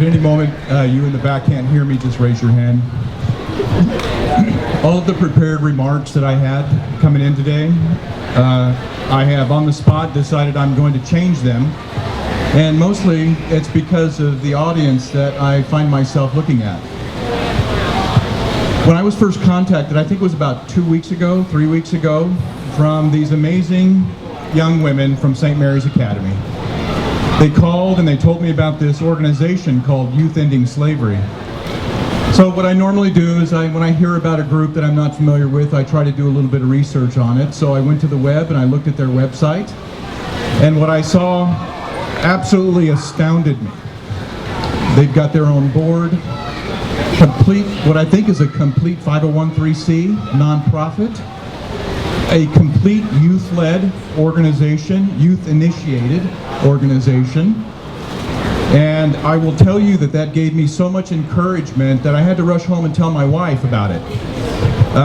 at any moment you in the back can't hear me, just raise your hand. All of the prepared remarks that I had coming in today, I have on the spot decided I'm going to change them. And mostly it's because of the audience that I find myself looking at. When I was first contacted, I think it was about 3 weeks ago, from these amazing young women from St. Mary's Academy. They called and they told me about this organization called Youth Ending Slavery. So what I normally do is when I hear about a group that I'm not familiar with, I try to do a little bit of research on it. So I went to the web and I looked at their website, and what I saw absolutely astounded me. They've got their own board, what I think is a complete 501(c) nonprofit, a complete youth-led organization, youth-initiated organization. And I will tell you that gave me so much encouragement that I had to rush home and tell my wife about it.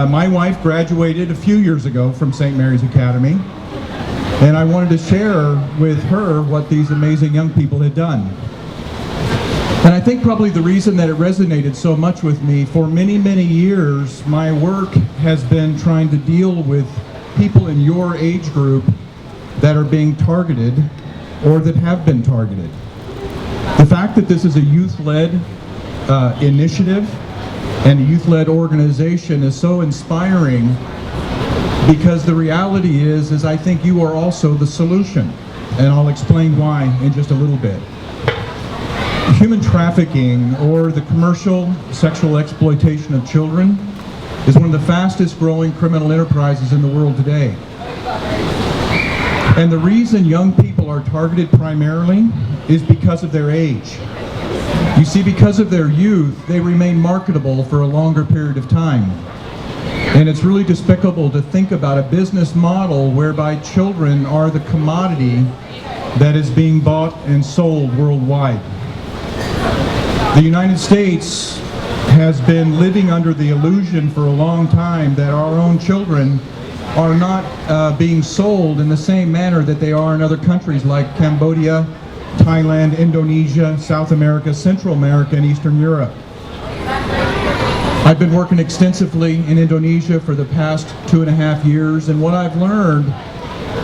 My wife graduated a few years ago from St. Mary's Academy, and I wanted to share with her what these amazing young people had done. And I think probably the reason that it resonated so much with me, for many, many years, my work has been trying to deal with people in your age group that are being targeted or that have been targeted. The fact that this is a youth-led initiative and a youth-led organization is so inspiring, because the reality is I think you are also the solution, and I'll explain why in just a little bit. Human trafficking, or the commercial sexual exploitation of children, is one of the fastest growing criminal enterprises in the world today. And the reason young people are targeted primarily is because of their age. You see, because of their youth, they remain marketable for a longer period of time. And it's really despicable to think about a business model whereby children are the commodity that is being bought and sold worldwide. The United States has been living under the illusion for a long time that our own children are not being sold in the same manner that they are in other countries like Cambodia, Thailand, Indonesia, South America, Central America, and Eastern Europe. I've been working extensively in Indonesia for the past 2.5 years, and what I've learned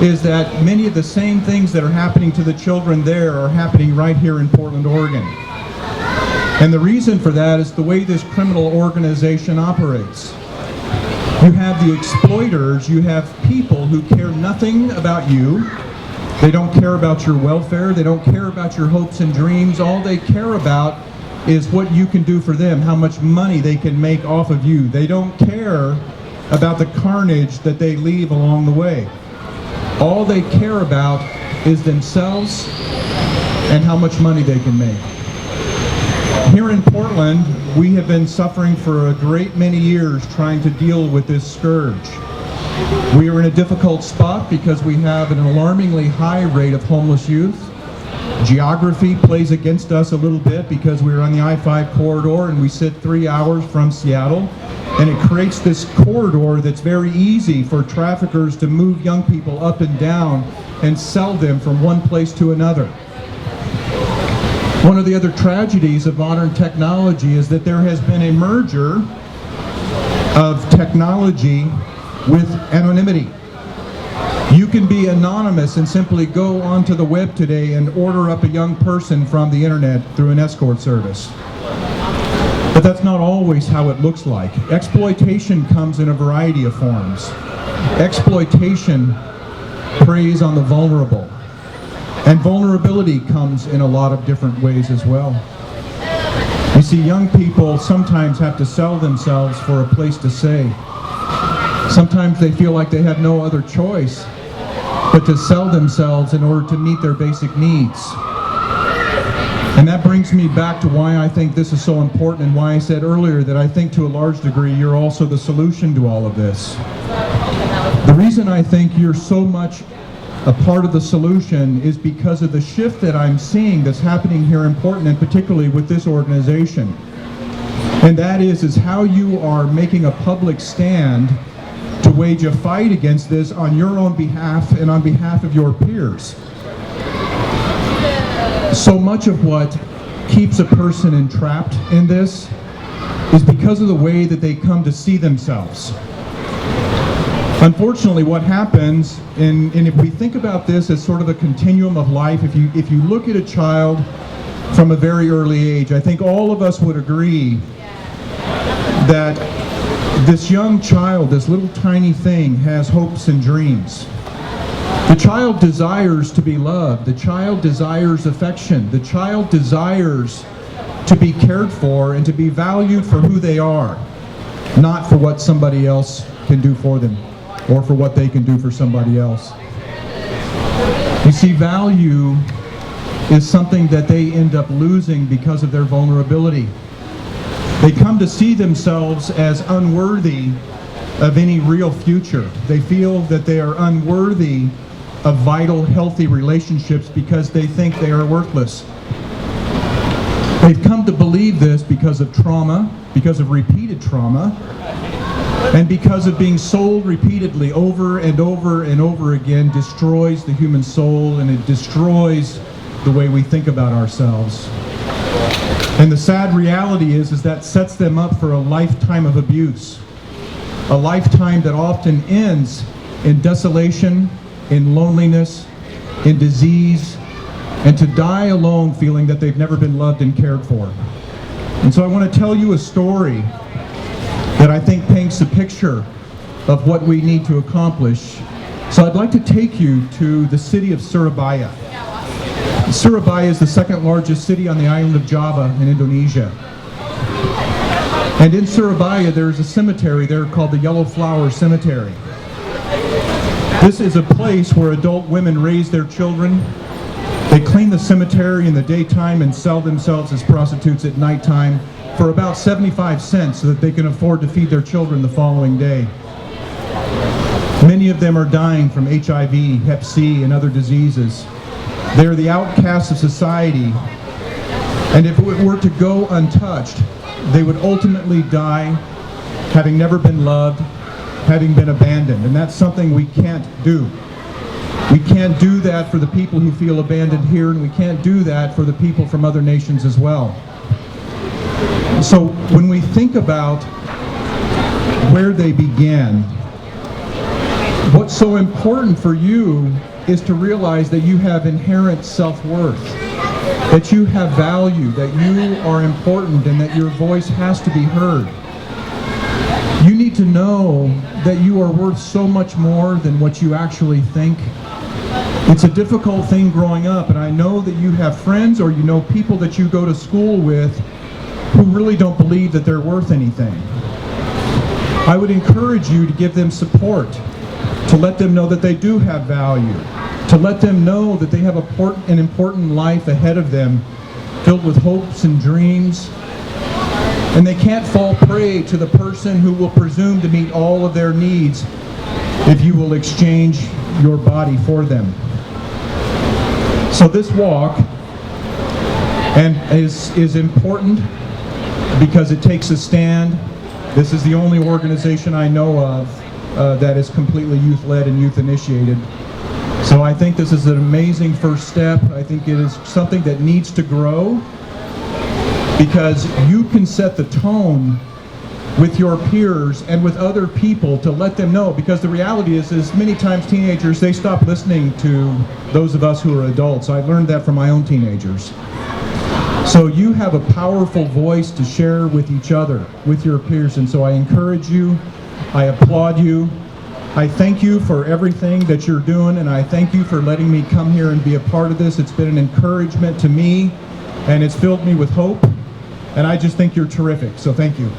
is that many of the same things that are happening to the children there are happening right here in Portland, Oregon. And the reason for that is the way this criminal organization operates. You have the exploiters, you have people who care nothing about you. They don't care about your welfare, they don't care about your hopes and dreams. All they care about is what you can do for them, how much money they can make off of you. They don't care about the carnage that they leave along the way. All they care about is themselves and how much money they can make. Here in Portland, we have been suffering for a great many years trying to deal with this scourge. We are in a difficult spot because we have an alarmingly high rate of homeless youth. Geography plays against us a little bit because we're on the I-5 corridor and we sit 3 hours from Seattle, and it creates this corridor that's very easy for traffickers to move young people up and down and sell them from one place to another. One of the other tragedies of modern technology is that there has been a merger of technology with anonymity. You can be anonymous and simply go onto the web today and order up a young person from the internet through an escort service. But that's not always how it looks like. Exploitation comes in a variety of forms. Exploitation preys on the vulnerable. And vulnerability comes in a lot of different ways as well. You see, young people sometimes have to sell themselves for a place to stay. Sometimes they feel like they have no other choice but to sell themselves in order to meet their basic needs. And that brings me back to why I think this is so important, and why I said earlier that I think to a large degree you're also the solution to all of this. The reason I think you're so much a part of the solution is because of the shift that I'm seeing that's happening here in Portland, and particularly with this organization. And that is how you are making a public stand to wage a fight against this on your own behalf and on behalf of your peers. So much of what keeps a person entrapped in this is because of the way that they come to see themselves. Unfortunately, what happens, and if we think about this as sort of a continuum of life, if you look at a child from a very early age, I think all of us would agree that this young child, this little tiny thing, has hopes and dreams. The child desires to be loved. The child desires affection. The child desires to be cared for and to be valued for who they are, not for what somebody else can do for them or for what they can do for somebody else. You see, value is something that they end up losing because of their vulnerability. They come to see themselves as unworthy of any real future. They feel that they are unworthy of vital, healthy relationships because they think they are worthless. They've come to believe this because of trauma, because of repeated trauma, and because of being sold repeatedly over and over and over again destroys the human soul, and it destroys the way we think about ourselves. And the sad reality is that sets them up for a lifetime of abuse, a lifetime that often ends in desolation, in loneliness, in disease, and to die alone feeling that they've never been loved and cared for. And so I want to tell you a story that I think paints a picture of what we need to accomplish. So I'd like to take you to the city of Surabaya. Surabaya is the second largest city on the island of Java in Indonesia. And in Surabaya there's a cemetery there called the Yellow Flower Cemetery. This is a place where adult women raise their children. They clean the cemetery in the daytime and sell themselves as prostitutes at nighttime for about 75 cents so that they can afford to feed their children the following day. Many of them are dying from HIV, Hep C, and other diseases. They're the outcasts of society, and if it were to go untouched, they would ultimately die having never been loved, having been abandoned, and that's something we can't do. We can't do that for the people who feel abandoned here, and we can't do that for the people from other nations as well. So when we think about where they began, what's so important for you is to realize that you have inherent self-worth, that you have value, that you are important, and that your voice has to be heard. You need to know that you are worth so much more than what you actually think. It's a difficult thing growing up, and I know that you have friends or you know people that you go to school with who really don't believe that they're worth anything. I would encourage you to give them support, to let them know that they do have value, to let them know that they have an important life ahead of them, filled with hopes and dreams, and they can't fall prey to the person who will presume to meet all of their needs if you will exchange your body for them. So this walk is important because it takes a stand. This is the only organization I know of that is completely youth-led and youth-initiated. So I think this is an amazing first step. I think it is something that needs to grow because you can set the tone with your peers and with other people to let them know, because the reality is many times teenagers, they stop listening to those of us who are adults. I learned that from my own teenagers. So you have a powerful voice to share with each other, with your peers, and so I encourage you, I applaud you, I thank you for everything that you're doing, and I thank you for letting me come here and be a part of this. It's been an encouragement to me, and it's filled me with hope, and I just think you're terrific, so thank you.